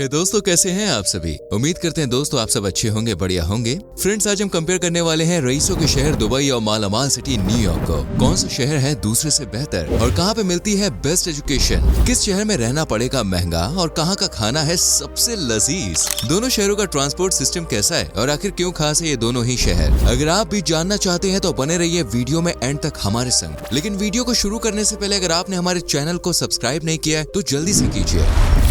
हे दोस्तों, कैसे हैं आप सभी। उम्मीद करते हैं दोस्तों आप सब अच्छे होंगे, बढ़िया होंगे। फ्रेंड्स, आज हम कंपेयर करने वाले हैं रईसों के शहर दुबई और मालामाल सिटी न्यूयॉर्क को। कौन सा शहर है दूसरे से बेहतर और कहां पे मिलती है बेस्ट एजुकेशन, किस शहर में रहना पड़ेगा महंगा और कहां का खाना है सबसे लजीज। दोनों शहरों का ट्रांसपोर्ट सिस्टम कैसा है और आखिर क्यों खास है ये दोनों ही शहर। अगर आप भी जानना चाहते हैं तो बने रहिए वीडियो में एंड तक हमारे संग। लेकिन वीडियो को शुरू करने से पहले अगर आपने हमारे चैनल को सब्सक्राइब नहीं किया है तो जल्दी से कीजिए।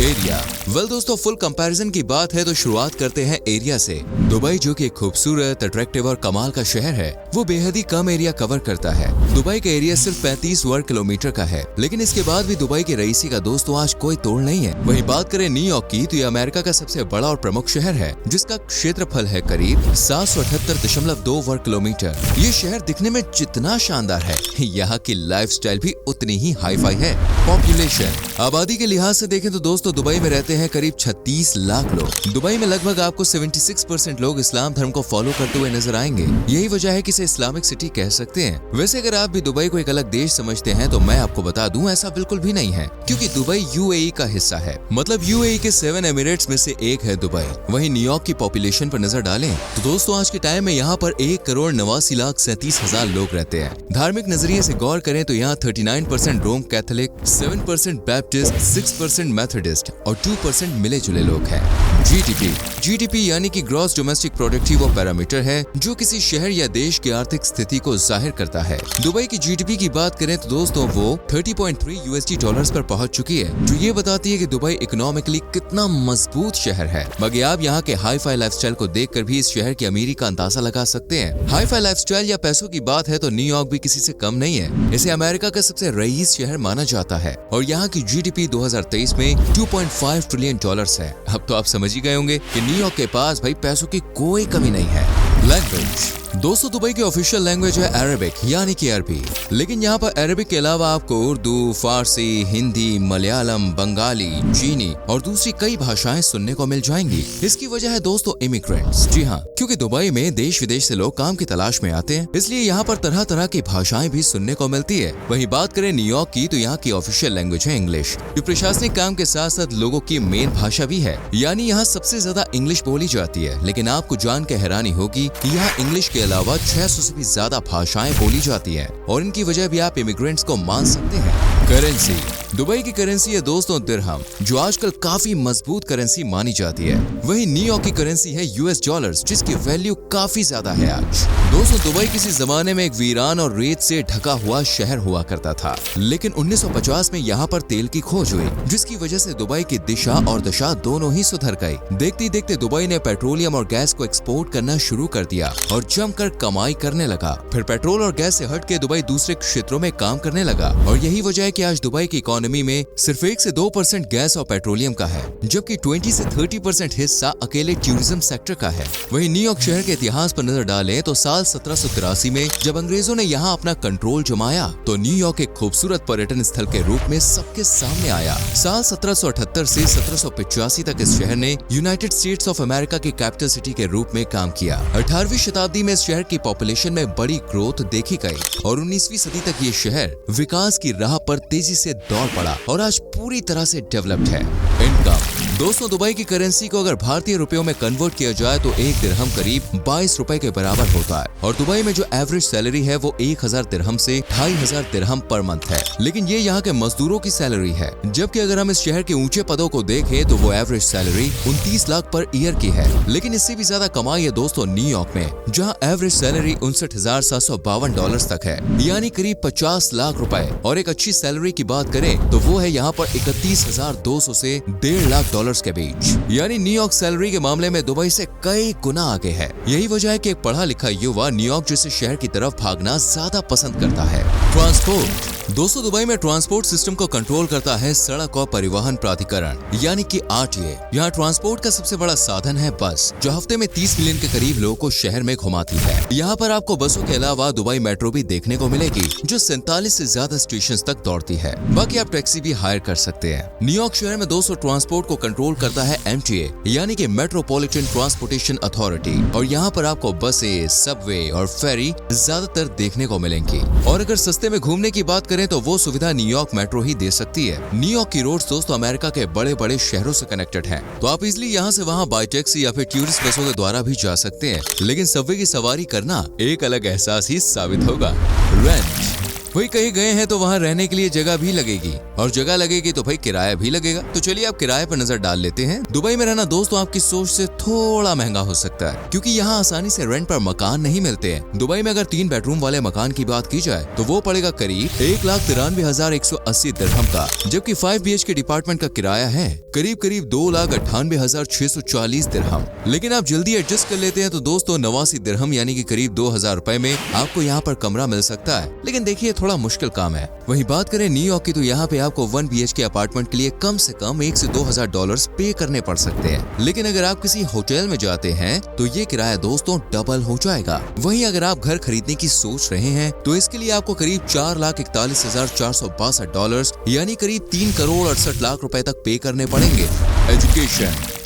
एरिया दोस्तों, फुल कंपैरिजन की बात है तो शुरुआत करते हैं एरिया से। दुबई जो कि एक खूबसूरत, अट्रैक्टिव और कमाल का शहर है, वो बेहद ही कम एरिया कवर करता है। दुबई का एरिया सिर्फ 35 वर्ग किलोमीटर का है, लेकिन इसके बाद भी दुबई की रईसी का दोस्तों आज कोई तोड़ नहीं है। वहीं बात करें न्यूयॉर्क की तो ये अमेरिका का सबसे बड़ा और प्रमुख शहर है, जिसका क्षेत्रफल है करीब 778.2 वर्ग किलोमीटर। ये शहर दिखने में जितना शानदार है, यहाँ की लाइफस्टाइल भी उतनी ही हाईफाई है। पॉपुलेशन आबादी के लिहाज से देखें तो दोस्तों दुबई में रहते हैं करीब 36 लाख लोग। दुबई में लगभग आपको 76% लोग इस्लाम धर्म को फॉलो करते हुए नजर आएंगे। यही वजह है कि इसे इस्लामिक सिटी कह सकते हैं। वैसे अगर आप भी दुबई को एक अलग देश समझते हैं तो मैं आपको बता दूं ऐसा बिल्कुल भी नहीं है, क्योंकि दुबई यूएई का हिस्सा है। मतलब यूएई के 7 एमिरेट्स में से एक है दुबई। वहीं न्यूयॉर्क की पॉपुलेशन पर नजर डालें तो दोस्तों आज के टाइम में यहाँ पर 1,89,37,000 लोग रहते हैं। धार्मिक नजरिए से गौर करें तो यहाँ 39% रोम कैथोलिक, 7% बैप्टिस्ट, 6% मेथोडिस्ट और 2% मिले जुले लोग हैं। जीडीपी यानी कि ग्रॉस डोमेस्टिक प्रोडक्ट ही वो पैरामीटर है जो किसी शहर या देश की आर्थिक स्थिति को जाहिर करता है। दुबई की जीडीपी की बात करें तो दोस्तों वो 30.3 यूएसडी डॉलर्स पर पहुंच चुकी है, जो ये बताती है कि दुबई इकोनॉमिकली कितना मजबूत शहर है। बाकी आप यहाँ के हाई फाई लाइफस्टाइल को देखकर भी इस शहर की अमीरी का अंदाजा लगा सकते हैं। हाई फाई लाइफस्टाइल या पैसों की बात है तो न्यूयॉर्क भी किसी से कम नहीं है। इसे अमेरिका का सबसे रईस शहर माना जाता है और यहाँ की जीडीपी 2023 में 2.5 ट्रिलियन डॉलर्स है। अब तो आप समझ ही गए होंगे कि न्यूयॉर्क के पास भाई पैसों की कोई कमी नहीं है। लैंग्वेज दोस्तों, दुबई की ऑफिशियल लैंग्वेज है अरबिक यानी कि अरबी, लेकिन यहाँ पर अरबिक के अलावा आपको उर्दू, फारसी, हिंदी, मलयालम, बंगाली, चीनी और दूसरी कई भाषाएं सुनने को मिल जाएंगी। इसकी वजह है दोस्तों इमिग्रेंट्स। जी हाँ, क्योंकि दुबई में देश विदेश से लोग काम की तलाश में आते हैं, इसलिए यहाँ पर तरह तरह की भाषाएं भी सुनने को मिलती है। वहीं बात करें न्यूयॉर्क की तो यहाँ की ऑफिशियल लैंग्वेज है इंग्लिश, जो प्रशासनिक काम के साथ साथ लोगों की मेन भाषा भी है, यानी यहाँ सबसे ज्यादा इंग्लिश बोली जाती है। लेकिन आपको जान के हैरानी होगी कि यहाँ इंग्लिश के अलावा 600 से भी ज्यादा भाषाएं बोली जाती हैं और इनकी वजह भी आप इमिग्रेंट्स को मान सकते हैं। करेंसी दुबई की करेंसी है दोस्तों दिरहम, जो आजकल काफी मजबूत करेंसी मानी जाती है। वहीं न्यूयॉर्क की करेंसी है यूएस डॉलर्स, जिसकी वैल्यू काफी ज्यादा है आज। दोस्तों दुबई किसी जमाने में एक वीरान और रेत से ढका हुआ शहर हुआ करता था, लेकिन 1950 में यहाँ पर तेल की खोज हुई, जिसकी वजह से दुबई की दिशा और दशा दोनों ही सुधर गई। देखते देखते दुबई ने पेट्रोलियम और गैस को एक्सपोर्ट करना शुरू कर दिया और जमकर कमाई करने लगा। फिर पेट्रोल और गैस से हटके दुबई दूसरे क्षेत्रों में काम करने लगा और यही वजह है कि आज दुबई की इकोनॉमी में सिर्फ 1 से 2% गैस और पेट्रोलियम का है, जबकि 20 से 30% हिस्सा अकेले टूरिज्म सेक्टर का है। वहीं न्यूयॉर्क शहर के इतिहास पर नजर डालें तो साल 1783 में जब अंग्रेजों ने यहाँ अपना कंट्रोल जमाया तो न्यूयॉर्क एक खूबसूरत पर्यटन स्थल के रूप में सबके सामने आया। साल 1778 से 1785 तक इस शहर ने यूनाइटेड स्टेट्स ऑफ अमेरिका की कैपिटल सिटी के रूप में काम किया। 18वीं शताब्दी में इस शहर की पॉपुलेशन में बड़ी ग्रोथ देखी गई और 19वीं सदी तक ये शहर विकास की राह पर तेजी से दौड़ पड़ा और आज पूरी तरह से डेवलप्ड है। इनकम दोस्तों, दुबई की करेंसी को अगर भारतीय रुपयों में कन्वर्ट किया जाए तो 1 दिरहम करीब 22 रुपए के बराबर होता है और दुबई में जो एवरेज सैलरी है वो 1000 दिरहम से 2500 दिरहम पर मंथ है। लेकिन ये यहाँ के मजदूरों की सैलरी है, जबकि अगर हम इस शहर के ऊंचे पदों को देखें तो वो average salary 29 lakh per year की है। लेकिन इससे भी ज्यादा कमाई है दोस्तों न्यूयॉर्क में, जहाँ एवरेज सैलरी 59,752 डॉलर्स तक है, यानी करीब 50 लाख रुपए। और एक अच्छी सैलरी की बात करें तो वो है यहाँ पर 31,200 से 1.5 लाख डॉलर्स के बीच, यानी न्यूयॉर्क सैलरी के मामले में दुबई से कई गुना आगे है। यही वजह है कि एक पढ़ा लिखा युवा न्यूयॉर्क जैसे शहर की तरफ भागना ज्यादा पसंद करता है। ट्रांसपोर्ट दोस्तों, दुबई में ट्रांसपोर्ट सिस्टम को कंट्रोल करता है सड़क और परिवहन प्राधिकरण यानी कि आरटीए। यहाँ ट्रांसपोर्ट का सबसे बड़ा साधन है बस, जो हफ्ते में 30 मिलियन के करीब लोगों को शहर में घुमाती है। यहाँ पर आपको बसों के अलावा दुबई मेट्रो भी देखने को मिलेगी, जो 47 से ज्यादा स्टेशन तक दौड़ती है। बाकी आप टैक्सी भी हायर कर सकते हैं। न्यूयॉर्क शहर में दोस्तों ट्रांसपोर्ट को कंट्रोल करता है एमटीए यानी कि मेट्रोपॉलिटन ट्रांसपोर्टेशन अथॉरिटी, और यहाँ पर आपको बसें, सबवे और फेरी ज्यादातर देखने को मिलेंगी। और अगर सस्ते में घूमने की बात करें तो वो सुविधा न्यूयॉर्क मेट्रो ही दे सकती है। न्यूयॉर्क की रोड्स दोस्तों अमेरिका के बड़े बड़े शहरों से कनेक्टेड हैं, तो आप इजिली यहाँ से वहाँ बाय टैक्सी या फिर टूरिस्ट बसों के द्वारा भी जा सकते हैं। लेकिन सबवे की सवारी करना एक अलग एहसास ही साबित होगा। रेंट, वही कहीं गए हैं तो वहाँ रहने के लिए जगह भी लगेगी, और जगह लगेगी तो भाई किराया भी लगेगा। तो चलिए आप किराए पर नजर डाल लेते हैं। दुबई में रहना दोस्तों आपकी सोच से थोड़ा महंगा हो सकता है, क्योंकि यहाँ आसानी से रेंट पर मकान नहीं मिलते हैं। दुबई में अगर 3 बेडरूम वाले मकान की बात की जाए तो वो पड़ेगा करीब 1,93,180 दिरहम का, जबकि 5 BHK डिपार्टमेंट का किराया है करीब 2,98,640 दिरहम। लेकिन आप जल्दी एडजस्ट कर लेते हैं तो दोस्तों 89 दिरहम यानी कि करीब 2,000 रुपए में आपको यहाँ पर कमरा मिल सकता है। लेकिन देखिए थोड़ा मुश्किल काम है। वहीं बात करें न्यूयॉर्क की तो यहाँ पे आपको 1 BHK अपार्टमेंट के लिए कम से कम $1 से $2,000 पे करने पड़ सकते हैं। लेकिन अगर आप किसी होटल में जाते हैं तो ये किराया दोस्तों डबल हो जाएगा। वहीं अगर आप घर खरीदने की सोच रहे हैं तो इसके लिए आपको करीब $4,41,462 यानी करीब 3,68,00,000 रुपए तक पे करने पड़ेंगे।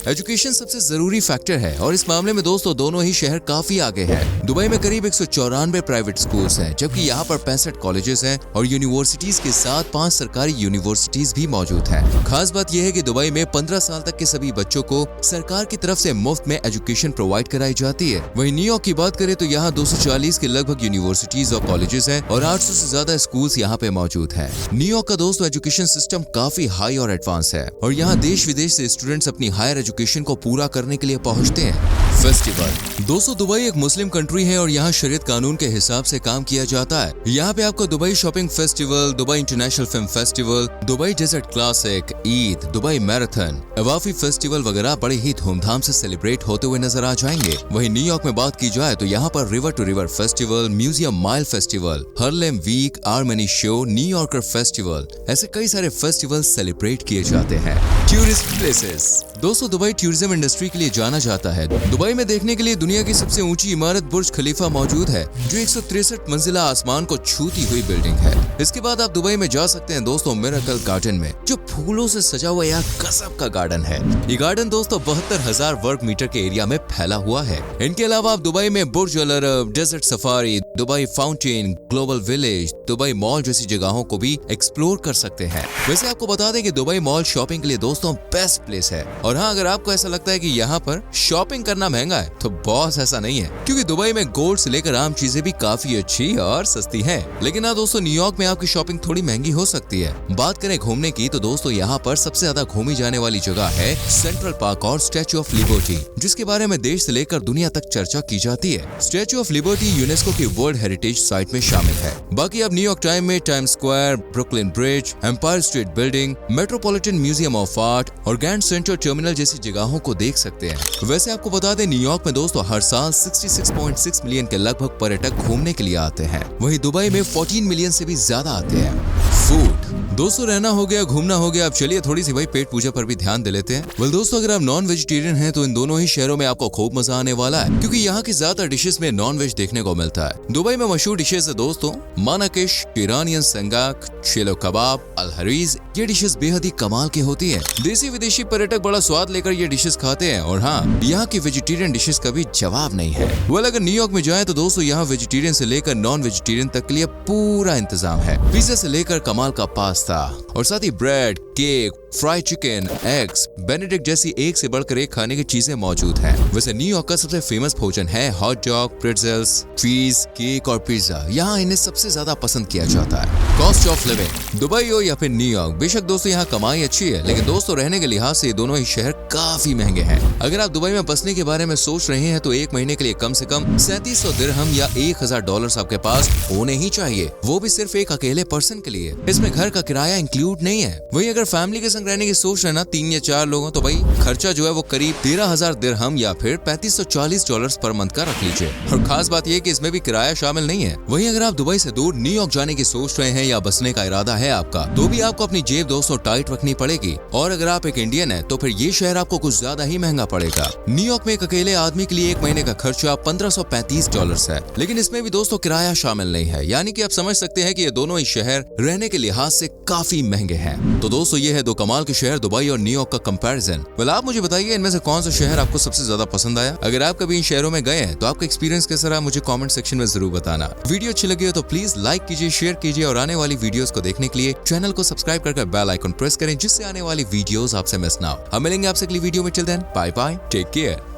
एजुकेशन सबसे जरूरी फैक्टर है, और इस मामले में दोस्तों दोनों ही शहर काफी आगे हैं। दुबई में करीब 194 प्राइवेट स्कूल्स हैं, जबकि यहाँ पर 65 कॉलेजेस हैं और यूनिवर्सिटीज के साथ 5 सरकारी यूनिवर्सिटीज भी मौजूद हैं। खास बात यह है कि दुबई में 15 साल तक के सभी बच्चों को सरकार की तरफ से मुफ्त में एजुकेशन प्रोवाइड कराई जाती है। वहीं न्यूयॉर्क की बात करें तो यहाँ 240 के लगभग यूनिवर्सिटीज और कॉलेजेस हैं और 800 से ज्यादा स्कूल्स यहाँ पे मौजूद हैं। न्यूयॉर्क का दोस्तों एजुकेशन सिस्टम काफी हाई और एडवांस है, और यहाँ देश विदेश से स्टूडेंट्स अपनी हायर एजुकेशन को पूरा करने के लिए पहुंचते हैं। फेस्टिवल, दोस्तों दुबई एक मुस्लिम कंट्री है और यहाँ शरीयत कानून के हिसाब से काम किया जाता है। यहाँ पे आपको Dubai shopping festival, Dubai international film festival, Dubai desert classic, Eid, Dubai marathon, Awafi festival वगैरह बड़े ही धूमधाम से सेलिब्रेट होते हुए नजर आ जाएंगे। वहीं न्यूयॉर्क में बात की जाए तो यहाँ पर river to river festival, museum mile festival, Harlem week, Armory show, New Yorker festival, ऐसे कई सारे फेस्टिवल सेलिब्रेट किए जाते हैं। टूरिस्ट प्लेसेस, दोस्तों दुबई टूरिज्म इंडस्ट्री के लिए जाना जाता है। दुबई में देखने के लिए दुनिया की सबसे ऊंची इमारत बुर्ज खलीफा मौजूद है, जो 163 मंजिला आसमान को छूती हुई बिल्डिंग है। इसके बाद आप दुबई में जा सकते हैं दोस्तों मिरेकल गार्डन में, जो फूलों से सजा हुआ यह गजब का गार्डन है। ये गार्डन दोस्तों 72,000 वर्ग मीटर के एरिया में फैला हुआ है। इनके अलावा आप दुबई में Burj Al Arab, desert safari, Dubai fountain, global village, Dubai mall जैसी जगहों को भी एक्सप्लोर कर सकते हैं। वैसे आपको बता दें कि दुबई मॉल शॉपिंग के लिए दोस्तों बेस्ट प्लेस है। और हाँ, अगर आपको ऐसा लगता है कि यहाँ पर शॉपिंग करना महंगा है तो बॉस ऐसा नहीं है, क्योंकि दुबई में गोल्ड से लेकर आम चीजें भी काफी अच्छी और सस्ती हैं। लेकिन हाँ दोस्तों, न्यूयॉर्क में आपकी शॉपिंग थोड़ी महंगी हो सकती है। बात करें घूमने की तो दोस्तों यहाँ पर सबसे ज्यादा घूमी जाने वाली जगह है सेंट्रल पार्क और स्टैच्यू ऑफ लिबर्टी, जिसके बारे में देश से लेकर दुनिया तक चर्चा की जाती है। स्टैच्यू ऑफ लिबर्टी यूनेस्को की वर्ल्ड हेरिटेज साइट में शामिल है। बाकी आप न्यूयॉर्क टाइम में Times Square, Brooklyn Bridge, Empire State Building, Metropolitan Museum of Art और ग्रैंड सेंट्रल टर्मिनल जैसी जगहों को देख सकते हैं। वैसे आपको बता दें न्यूयॉर्क में दोस्तों हर साल 66.6 मिलियन के लगभग पर्यटक घूमने के लिए आते हैं। वहीं दुबई में 14 मिलियन से भी ज्यादा आते हैं। फूड, दोस्तों रहना हो गया, घूमना हो गया, अब चलिए थोड़ी सी भाई पेट पूजा पर भी ध्यान दे लेते हैं। वेल दोस्तों, अगर आप नॉन वेजिटेरियन हैं तो इन दोनों ही शहरों में आपको खूब मजा आने वाला है, क्योंकि यहाँ की ज्यादा डिशेस में नॉन वेज देखने को मिलता है। दुबई में मशहूर डिशेस है दोस्तों मानाकिश, ईरानियन संगाक, शेलो कबाब, अल हरीज। ये डिशेस बेहद ही कमाल की होती है। देसी विदेशी पर्यटक बड़ा स्वाद लेकर ये डिशेस खाते हैं, और हाँ, यहाँ की वेजिटेरियन डिशेस का भी जवाब नहीं है। वेल अगर न्यूयॉर्क में जाए तो दोस्तों यहाँ वेजिटेरियन से लेकर नॉन वेजिटेरियन तक के लिए पूरा इंतजाम है। पिज्जा से लेकर कमाल का पास्ता और साथ ही bread, cake, fried chicken, eggs, Benedict जैसी एक से बढ़कर एक खाने की चीजें मौजूद हैं। वैसे न्यूयॉर्क का सबसे फेमस भोजन है हॉट डॉग, प्रेट्जेल्स, चीज, केक और पिज्जा। यहाँ इन्हें सबसे ज्यादा पसंद किया जाता है। कॉस्ट ऑफ लिविंग, दुबई हो या फिर न्यूयॉर्क, बेशक दोस्तों यहाँ कमाई अच्छी है, लेकिन दोस्तों रहने के लिहाज से दोनों ही शहर काफी महंगे हैं। अगर आप दुबई में बसने के बारे में सोच रहे हैं तो एक महीने के लिए कम से कम 3700 दिरहम या $1,000 आपके पास होने ही चाहिए, वो भी सिर्फ एक अकेले पर्सन के लिए। इसमें घर का किराया इंक्लूड नहीं है। वहीं अगर फैमिली के संग रहने की सोच रहे ना 3 या 4 लोगों, तो भाई खर्चा जो है वो करीब 13,000 दिरहम या फिर $3540 पर मंथ का रख लीजिए। और खास बात यह कि इसमें भी किराया शामिल नहीं है। वहीं अगर आप दुबई से दूर न्यूयॉर्क जाने की सोच रहे हैं या बसने का इरादा है आपका, तो भी आपको अपनी जेब दोस्तों टाइट रखनी पड़ेगी। और अगर आप एक इंडियन है तो फिर ये शहर आपको कुछ ज्यादा ही महंगा पड़ेगा। न्यूयॉर्क में एक अकेले आदमी के लिए एक महीने का खर्चा $1535 है, लेकिन इसमें भी दोस्तों किराया शामिल नहीं है। यानी कि आप समझ सकते हैं कि ये दोनों ही शहर रहने के लिहाज से काफी महंगे हैं। तो दोस्तों ये है दो कमाल के शहर दुबई और न्यूयॉर्क का कंपैरिजन। वेल आप मुझे बताइए इनमें से कौन सा शहर आपको सबसे ज्यादा पसंद आया। अगर आप कभी इन शहरों में गए हैं तो आपका एक्सपीरियंस कैसा रहा मुझे कमेंट सेक्शन में जरूर बताना। वीडियो अच्छी लगी हो तो प्लीज लाइक कीजिए, शेयर कीजिए और आने वाली वीडियोस को देखने के लिए चैनल को सब्सक्राइब करके बेल आइकन प्रेस करें जिससे आने वाली वीडियोस आपसे मिस ना हो। हम मिलेंगे आपसे अगली वीडियो में, till then bye bye, take care.